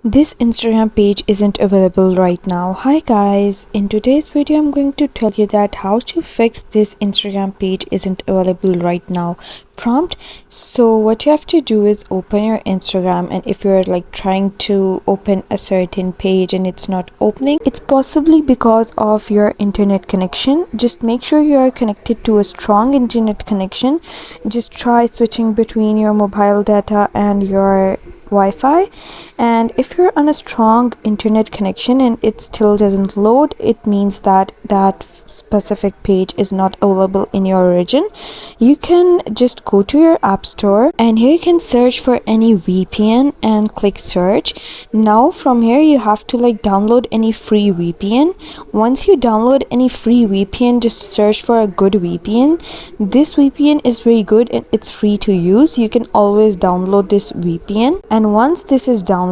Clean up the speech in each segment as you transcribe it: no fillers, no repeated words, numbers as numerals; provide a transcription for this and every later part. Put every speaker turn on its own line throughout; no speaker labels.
This Instagram page isn't available right now. Hi guys, in today's video I'm going to tell you that how to fix this Instagram page isn't available right now prompt. So what you have to do is open your Instagram, and if you're trying to open a certain page and it's not opening, it's possibly because of your internet connection. Just make sure you are connected to a strong internet connection. Just try switching between your mobile data and your Wi-Fi, and if you're on a strong internet connection and it still doesn't load, it means that that specific page is not available in your region. You can just go to your app store, and here you can search for any VPN and click search. Now from here you have to download any free VPN. Once you download any free VPN, just search for a good VPN. This VPN is very good and it's free to use. You can always download this VPN, and once this is downloaded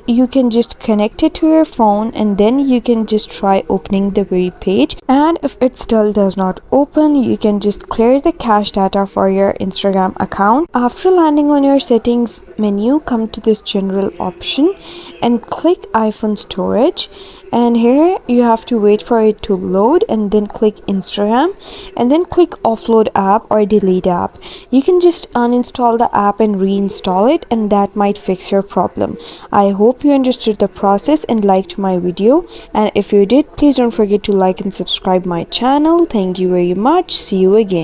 you can just connect it to your phone, and then you can just try opening the very page. And if it still does not open, you can just clear the cache data for your Instagram account. After landing on your settings menu, come to this general option and click iPhone storage, and here you have to wait for it to load, and then click Instagram, and then click offload app or delete app. You can just uninstall the app and reinstall it, and that might fix your problem. I hope you understood the process and liked my video, and if you did, please don't forget to like and subscribe my channel. Thank you very much. See you again.